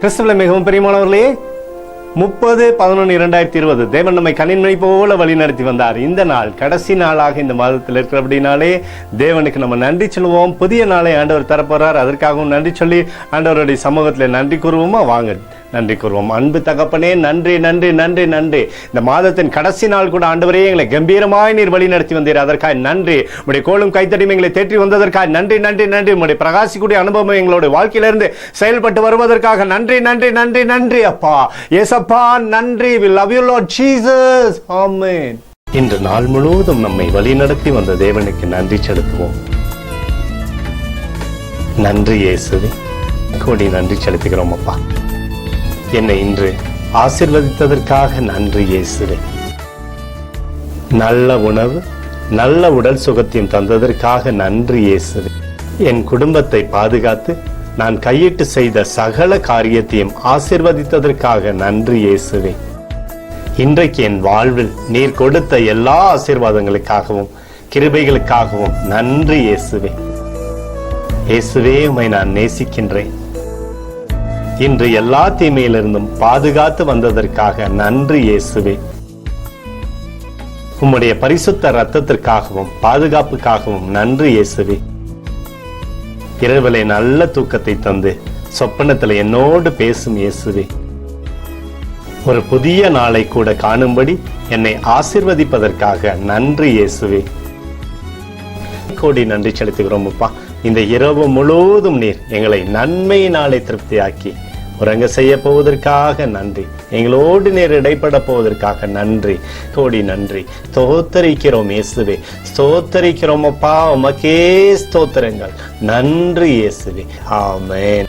கிறிஸ்துவிலே மிகவும் பிரியமானவர்களே, 30/11/2020 தேவன் நம்மை கண்ணின்மை போல வழி நடத்தி வந்தார். இந்த நாள் கடைசி நாளாக இந்த மாதத்தில் இருக்கிறபடினாலே தேவனுக்கு நம்ம நன்றி சொல்லுவோம். புதிய நாளை ஆண்டவர் தரப்போறார். அதற்காகவும் நன்றி சொல்லி ஆண்டவருடைய சமூகத்தில் நன்றி கூறுவோமா? வாங்க நன்றி கூறுவோம். அன்பு தகப்பனே, நன்றி நன்றி நன்றி நன்றி. இந்த மாதத்தின் கடைசி நாள் கூட ஆண்டவரே எங்களை கம்பீரமாய் நீர் வழி நடத்தி வந்தீர். அதற்காக நன்றி. உடைய கோலும் கைத்தடியும் எங்களை தேற்றி வந்ததற்காக நன்றி நன்றி நன்றி. உடைய பிரகாசிக்கூடிய அனுபவம் எங்களோட வாழ்க்கையிலிருந்து செயல்பட்டு வருவதற்காக நன்றி நன்றி நன்றி நன்றி. அப்பா ஏசப்பா நன்றி. We love you Lord Jesus. Amen. இன்று நாள் முழுவதும் நம்மை வழி நடத்தி வந்த தேவனுக்கு நன்றி செலுத்துவோம். நன்றி இயேசுவே, கோடி நன்றி செலுத்துகிறோம். அப்பா என்னை இன்று ஆசீர்வதித்ததற்காக நன்றி இயேசுவே. நல்ல உணவு, நல்ல உடல் சுகத்தையும் தந்ததற்காக நன்றி இயேசுவே. என் குடும்பத்தை பாதுகாத்து நான் கையிட்டு செய்த சகல காரியத்தையும் ஆசீர்வதித்ததற்காக நன்றி இயேசுவே. இன்றைக்கு என் வாழ்வில் நீர் கொடுத்த எல்லா ஆசீர்வாதங்களுக்காகவும் கிருபைகளுக்காகவும் நன்றி இயேசுவே. இயேசுவே, உம்மை நான் நேசிக்கின்றேன். இன்று எல்லா தீமையிலிருந்தும் பாதுகாத்து வந்ததற்காக நன்றி இயேசுவே. உம்முடைய பரிசுத்த இரத்தத்திற்காகவும் பாதுகாப்புக்காகவும் நன்றி இயேசுவே. இரவிலே நல்ல தூக்கத்தை தந்து சொப்பனத்தில் என்னோடு பேசும் இயேசுவே. ஒரு புதிய நாளை கூட காணும்படி என்னை ஆசீர்வதிப்பதற்காக நன்றி இயேசுவே. கோடி நன்றி செலுத்துகிறோம் அப்பா. இந்த இரவு முழுவதும் நீர் எங்களை நன்மையினாலே திருப்தியாக்கி உறங்க செய்ய போவதற்காக நன்றி. எங்களோடு நேர் இடைப்பட போவதற்காக நன்றி. கோடி நன்றி. ஸ்தோத்தரிக்கிறோம் இயேசுவே, ஸ்தோத்தரிக்கிறோம் அப்பா. உமக்கே ஸ்தோத்திரங்கள். நன்றி இயேசுவே. ஆமென்.